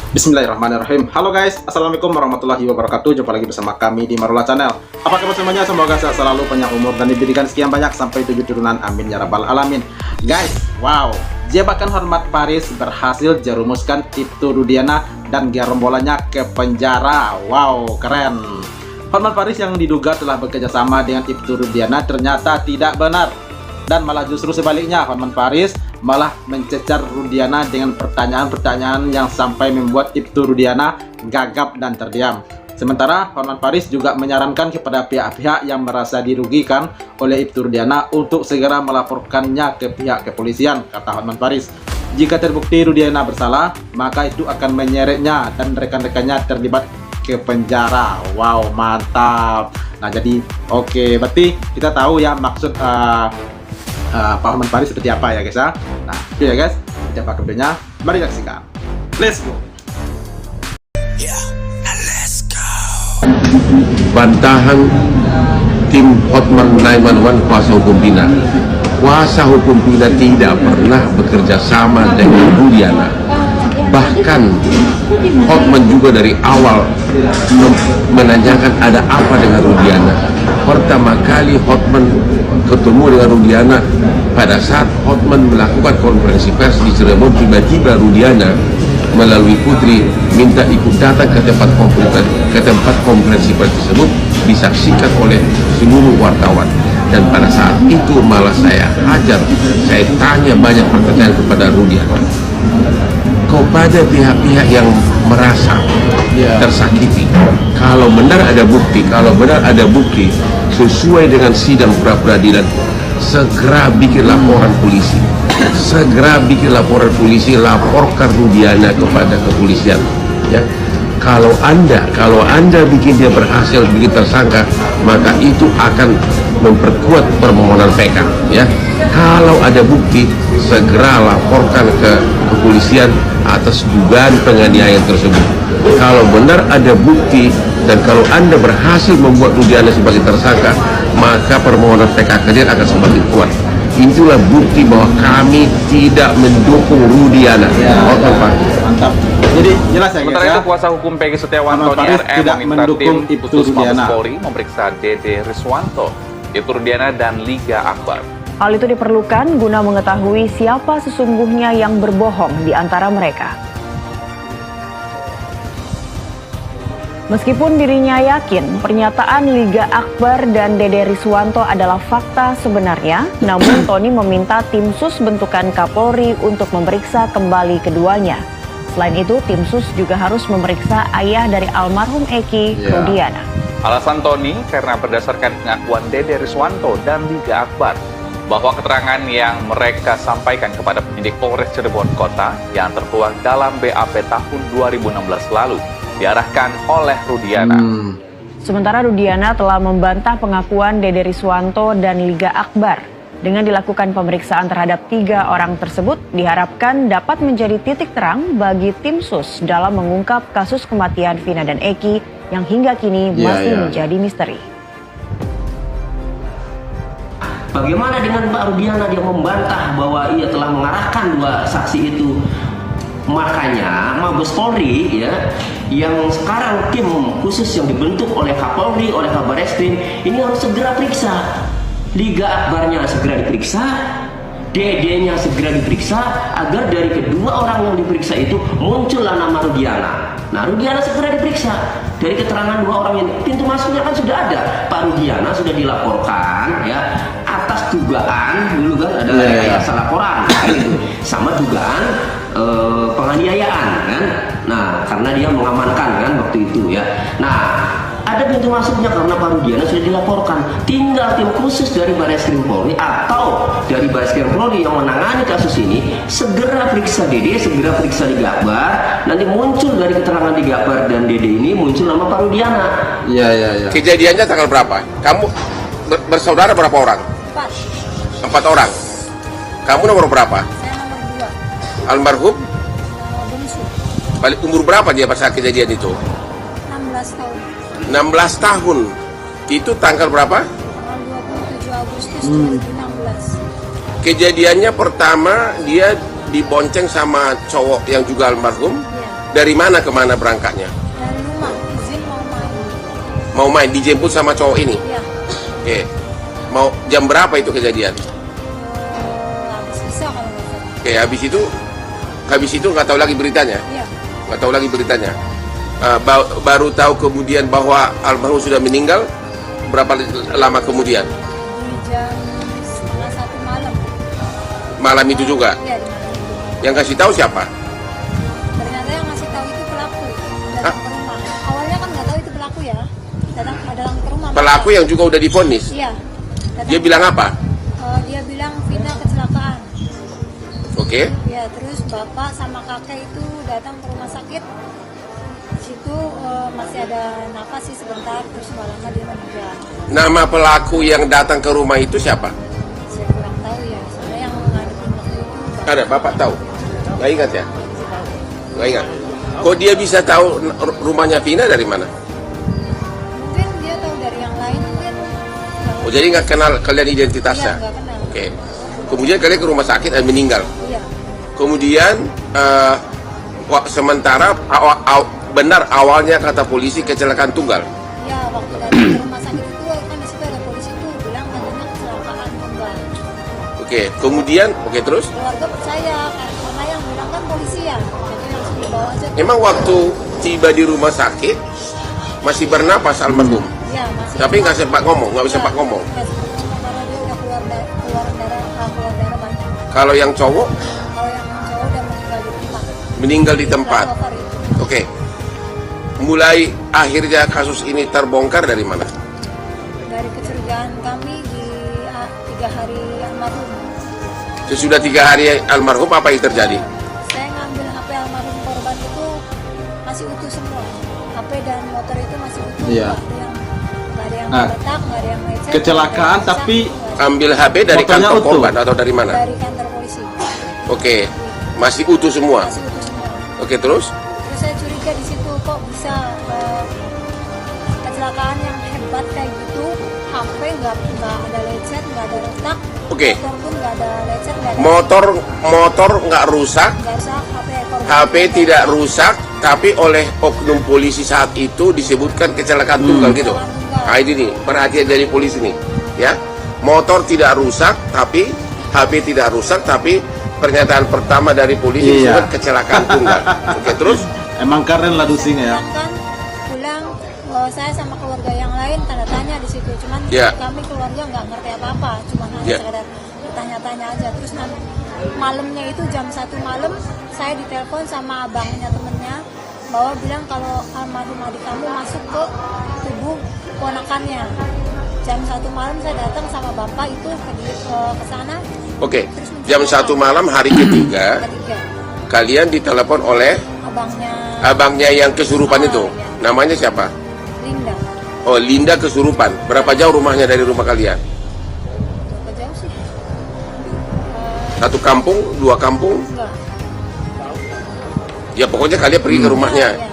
Bismillahirrahmanirrahim. Halo guys, assalamualaikum warahmatullahi wabarakatuh. Jumpa lagi bersama kami di Marula Channel. Apa kabar semuanya? Semoga sehat selalu, panjang umur dan diberikan sekian banyak sampai 7 turunan. Amin ya rabbal alamin. Guys, wow, jabatan hormat Paris berhasil jerumuskan Ibtu Rudiana dan gerombolannya ke penjara. Wow, keren. Hormat Paris yang diduga telah bekerjasama dengan Ibtu Rudiana ternyata tidak benar, dan malah justru sebaliknya, Hormat Paris malah mencecar Rudiana dengan pertanyaan-pertanyaan yang sampai membuat Ibtu Rudiana gagap dan terdiam. Sementara Hormat Paris juga menyarankan kepada pihak-pihak yang merasa dirugikan oleh Ibtu Rudiana untuk segera melaporkannya ke pihak kepolisian, kata Hormat Paris. Jika terbukti Rudiana bersalah, maka itu akan menyeretnya dan rekan-rekannya terlibat ke penjara. Wow, mantap. Nah, jadi oke, berarti kita tahu ya maksud Pak Hormat Paris seperti apa ya guys ya. Nah itu ya guys, kita pakai videonya, mari saksikan. Let's go. Bantahan tim Hotman 911 kuasa hukum Pina. Kuasa hukum Pina tidak pernah bekerja sama dengan Rudiana. Bahkan Hotman juga dari awal menanyakan ada apa dengan Rudiana. Pertama kali Hotman ketemu dengan Rudiana pada saat Hotman melakukan konferensi pers di Cirebon, tiba-tiba Rudiana melalui Putri minta ikut datang ke tempat konferensi pers tersebut, disaksikan oleh seluruh wartawan. Dan pada saat itu malah saya hajar, saya tanya banyak pertanyaan kepada Rudiana, kepada pihak-pihak yang merasa tersakiti. Kalau benar ada bukti, sesuai dengan sidang pra-peradilan, segera bikin laporan polisi, laporkan Rudiana kepada kepolisian. Ya, kalau anda bikin dia berhasil bikin tersangka, maka itu akan memperkuat permohonan PK. Ya, kalau ada bukti, segera laporkan ke kepolisian atas dugaan penganiayaan tersebut. Kalau benar ada bukti dan kalau anda berhasil membuat Rudiana sebagai tersangka, maka permohonan PK kalian akan semakin kuat. Itulah bukti bahwa kami tidak mendukung Rudiana. Mantap. Jadi jelas ya guys. Sementara ya, itu kuasa hukum Peggy Setiawanto Paris RM tidak meminta mendukung tim Ibtu khusus Mabes Rudiana. Polri memeriksa Dede Riswanto, Ibtu Rudiana dan Liga Akbar. Hal itu diperlukan guna mengetahui siapa sesungguhnya yang berbohong di antara mereka. Meskipun dirinya yakin pernyataan Liga Akbar dan Dede Riswanto adalah fakta sebenarnya, namun Tony meminta tim sus bentukan Kapolri untuk memeriksa kembali keduanya. Selain itu, tim sus juga harus memeriksa ayah dari almarhum Eki, Rudiana. Alasan Tony karena berdasarkan pengakuan Dede Riswanto dan Liga Akbar bahwa keterangan yang mereka sampaikan kepada penyidik Polres Cirebon Kota yang tertuang dalam BAP tahun 2016 lalu diarahkan oleh Rudiana. Sementara Rudiana telah membantah pengakuan Dede Riswanto dan Liga Akbar. Dengan dilakukan pemeriksaan terhadap 3 orang tersebut, diharapkan dapat menjadi titik terang bagi tim sus dalam mengungkap kasus kematian Vina dan Eki yang hingga kini masih menjadi misteri. Bagaimana dengan Pak Rudiana? Dia membantah bahwa ia telah mengarahkan 2 saksi itu. Makanya Mabes Polri yang sekarang tim khusus yang dibentuk oleh Kapolri, oleh Kabareskrim ini harus segera periksa. Liga Akbarnya segera diperiksa, Dede-nya segera diperiksa, agar dari kedua orang yang diperiksa itu muncullah nama Rudiana. Nah, Rudiana segera diperiksa. Dari keterangan 2 orang yang pintu masuknya kan sudah ada. Pak Rudiana sudah dilaporkan atas dugaan dulu kan ada rekayasa laporan gitu, sama dugaan penganiayaan kan. Nah, karena dia mengamankan kan waktu itu ya. Nah, ada pintu masuknya karena Pak Rudiana sudah dilaporkan. Tinggal tim khusus dari Bareskrim Polri atau dari Bareskrim Polri yang menangani kasus ini segera periksa Dede, segera periksa Liga Akbar. Nanti muncul dari keterangan Liga Akbar dan Dede ini muncul nama Pak Rudiana. Iya. Kejadiannya tanggal berapa? Kamu bersaudara berapa orang? 4 orang. Kamu nomor berapa? Saya nomor 2. Almarhum? Bungsu. Balik umur berapa dia pada saat kejadian itu? 16 tahun. 16 tahun. Itu tanggal berapa? Tanggal 27 Agustus 2016. Kejadiannya pertama dia dibonceng sama cowok yang juga almarhum. Iya. Dari mana ke mana berangkatnya? Dari rumah, izin mau main. Mau main, dijemput sama cowok ini? Iya. Oke. Mau jam berapa itu kejadian? Habis bisa kalau nggak salah. Oke, habis itu nggak tahu lagi beritanya? Iya. Nggak tahu lagi beritanya. Baru tahu kemudian bahwa almarhum sudah meninggal berapa lama kemudian? Di jam setengah 1 malam. Malam itu juga. Iya, di malam itu. Yang kasih tahu siapa? Ternyata yang ngasih tahu itu pelaku datang ke rumah. Awalnya kan nggak tahu itu pelaku ya. Datang ke rumah. Pelaku yang juga udah divonis. Iya. Datang Dia bilang apa? dia bilang Vina kecelakaan. Oke. Ya, terus bapak sama kakek itu datang ke rumah sakit. Di situ masih ada nafas sih sebentar, terus malamnya dia meninggal. Nama pelaku yang datang ke rumah itu siapa? Saya kurang tahu ya, soalnya yang ngadepin waktu itu Ada, Bapak tahu? Nggak ingat ya? Nggak ingat. Kok dia bisa tahu rumahnya Vina dari mana? mungkin dia tahu dari yang lain mungkin. Oh, jadi nggak kenal kalian identitasnya? Iya, nggak kenal. Oke. Kemudian kalian ke rumah sakit dan meninggal. Iya. Kemudian sementara benar awalnya kata polisi kecelakaan tunggal. Ya, waktu datang ke rumah sakit itu kan di situ ada polisi tuh bilang katanya kecelakaan tunggal. Oke. Kemudian, oke terus? Keluarga percaya karena yang bilang kan polisi ya, jadi langsung dibawa aja. Emang waktu tiba di rumah sakit masih bernapas almarhum, Iya, masih. tapi nggak sempat ngomong, nggak bisa sempat ngomong. Nggak sempat ngomong karena dia udah keluar darah banyak. Kalau yang cowok Kalau yang cowok udah meninggal di tempat. meninggal di tempat. Over itu. Oke. Mulai akhirnya kasus ini terbongkar dari mana? Dari kecurigaan kami di 3 hari almarhum. Sesudah 3 hari almarhum apa yang terjadi? Saya ngambil HP almarhum korban itu masih utuh semua. HP dan motor itu masih utuh. Iya. Nggak ada yang Nah, retak, nggak ada yang lecet. kecelakaan nggak ada yang tapi rusak, Ambil HP dari Motornya kantor utuh. korban atau dari mana? dari kantor polisi. Oke. Masih utuh semua. Masih utuh semua. Oke, terus? Terus saya curiga di situ kok bisa kecelakaan yang hebat kayak gitu, HP nggak ada lecet, nggak ada retak, Oke. motor pun nggak ada lecet, nggak ada Motor nggak rusak, nggak rusak, korban HP tidak rusak, tapi oleh oknum polisi saat itu disebutkan kecelakaan tunggal gitu. Nah, ini nih perhatian dari polisi nih, ya. Motor tidak rusak, tapi HP tidak rusak, tapi pernyataan pertama dari polisi Iya. disebut kecelakaan tunggal. Oke, terus? emang keren lah dusingnya ya. kan pulang saya sama keluarga yang lain tanda tanya di situ, cuman Ya. kami keluarga nggak ngerti apa-apa, cuman hanya Ya. sekedar bertanya-tanya aja. Terus malamnya itu jam 1 malam saya ditelepon sama abangnya temennya bahwa bilang kalau almarhum adik kamu masuk ke tubuh ponakannya. Jam 1 malam saya datang sama bapak itu ke sana. Oke, jam 1 malam hari ketiga, Ketiga, kalian ditelepon oleh abangnya yang kesurupan itu. Namanya siapa? Linda. Oh, Linda kesurupan. Berapa jauh rumahnya dari rumah kalian? Berapa jauh sih? Satu kampung, 2 kampung? Enggak. Ya pokoknya kalian pergi ke rumahnya. Iya.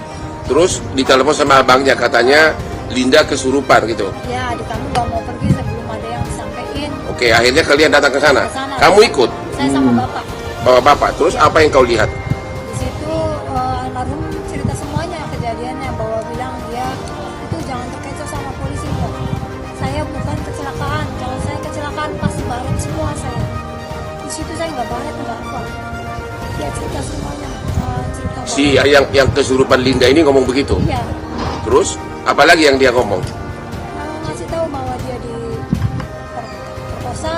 Terus ditelepon sama abangnya, katanya Linda kesurupan gitu. Ya, adik kamu gak mau pergi sebelum ada yang disampaikan. Oke, akhirnya kalian datang ke sana. Ke sana. Kamu ikut? Saya sama bapak. Bawa bapak. Terus apa yang kau lihat? Di situ almarhum cerita semuanya kejadiannya, bahwa bilang dia itu jangan terkecoh sama polisi kok. Saya bukan kecelakaan. Kalau saya kecelakaan pasti baret semua saya. Di situ saya nggak baret nggak apa. Dia cerita semuanya. Cerita Si yang kesurupan Linda ini ngomong begitu. Iya. Terus apalagi yang dia ngomong? Ngasih tahu bahwa dia diperkosa,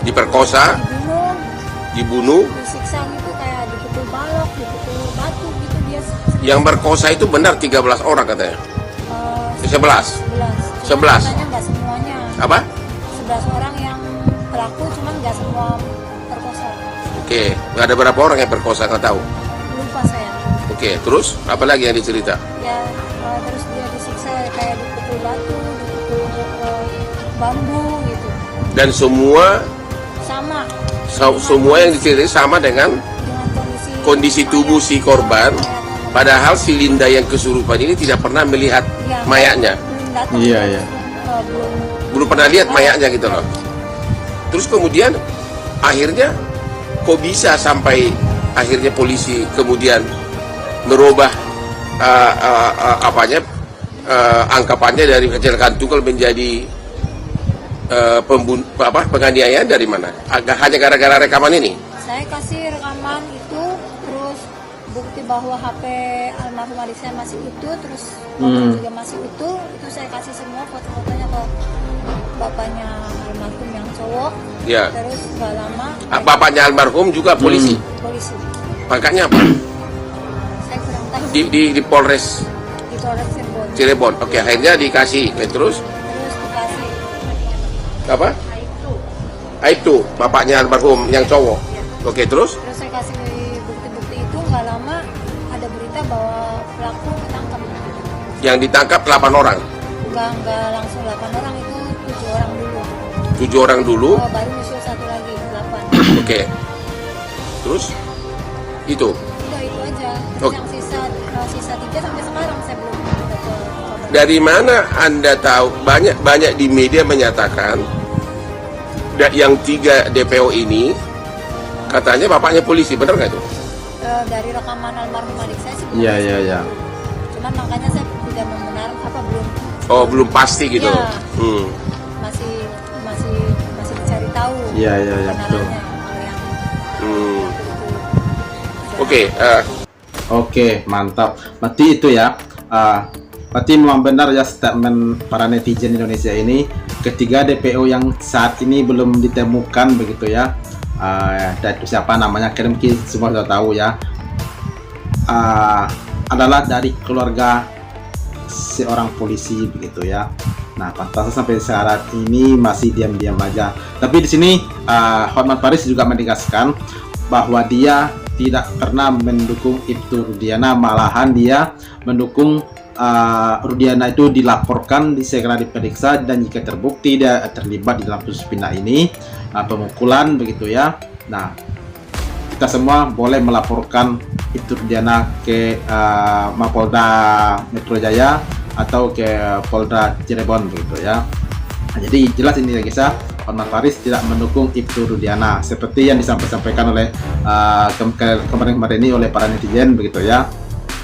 Diperkosa, dibunuh, dibunuh. disiksa gitu, kayak dipukul balok, dipukul batu gitu dia. Yang berkosa itu benar 13 orang katanya. 11. 11. Katanya nggak semuanya. Apa? 11 orang yang pelaku, cuman nggak semua perkosa. Oke, nggak ada berapa orang yang perkosa, nggak tahu. Lupa saya. Oke, terus apa lagi yang dicerita? Ya, terus dia disiksa kayak dipukul batu, dipukul bambu gitu. Dan semua Sama semua yang diceritain sama dengan kondisi tubuh si korban. Padahal si Linda yang kesurupan ini tidak pernah melihat mayatnya. Belum datang. Iya, iya. Belum pernah lihat mayatnya gitu loh. Terus kemudian akhirnya kok bisa sampai akhirnya polisi kemudian merubah angkapannya dari kecelakaan tunggal menjadi penganiayaan dari mana? Hanya gara-gara rekaman ini? Saya kasih rekaman itu, terus bukti bahwa HP almarhum adik saya masih utuh, terus foto juga masih utuh. Itu saya kasih semua foto-fotonya ke bapaknya almarhum yang cowok. Ya. Terus gak lama Bapaknya almarhum juga polisi. polisi. Pangkatnya apa? Saya kurang tahu. Di Polres Di Polres Cirebon. Cirebon. Oke, akhirnya dikasih. Terus Terus dikasih apa? Itu bapaknya almarhum yang cowok. Oke, terus Terus saya kasih bukti-bukti itu, nggak lama ada berita bahwa pelaku ketangkap. yang ditangkap 8 orang. Nggak langsung 8 orang, itu 7 orang dulu. 7 orang dulu. Oh, baru nyusul satu lagi, 8. Oke. Terus itu Udah itu aja. Oh. Yang sisa 3 sampai sekarang saya belum dapat kabar. dari mana Anda tahu? Banyak di media menyatakan yang 3 DPO ini katanya bapaknya polisi, benar nggak itu? Dari rekaman almarhum adik saya sih. Iya, iya, iya. Cuman makanya saya tidak membenarkan belum. Oh, belum pasti gitu. Iya. Hmm. Masih dicari tahu. Iya, iya, iya, betul. kebenarannya. Kalau yang Hmm. itu. Oke. Oke, mantap. Berarti itu ya. Berarti memang benar ya statement para netizen Indonesia ini, ketiga DPO yang saat ini belum ditemukan begitu ya. Dan itu siapa namanya, kalian mungkin semua sudah tahu ya. Adalah dari keluarga seorang polisi begitu ya. Nah, pantas sampai saat ini masih diam-diam aja. Tapi di sini Hotman Paris juga menegaskan bahwa dia tidak pernah mendukung Ibtu Rudiana, malahan dia mendukung Rudiana itu dilaporkan, segera diperiksa, dan jika terbukti dia terlibat di dalam kasus pindah ini, pemukulan begitu ya. Nah, kita semua boleh melaporkan Ibtu Rudiana ke Mapolda Metro Jaya atau ke Polda Cirebon begitu ya. Nah, jadi jelas ini ya guys ya, Hotman Paris tidak mendukung Ibtu Rudiana seperti yang disampaikan oleh kemarin ini oleh para netizen begitu ya.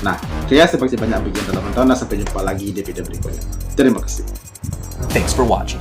Nah, seperti banyak bagian dalam tonton, sampai jumpa lagi di video berikutnya. Terima kasih. Thanks for watching.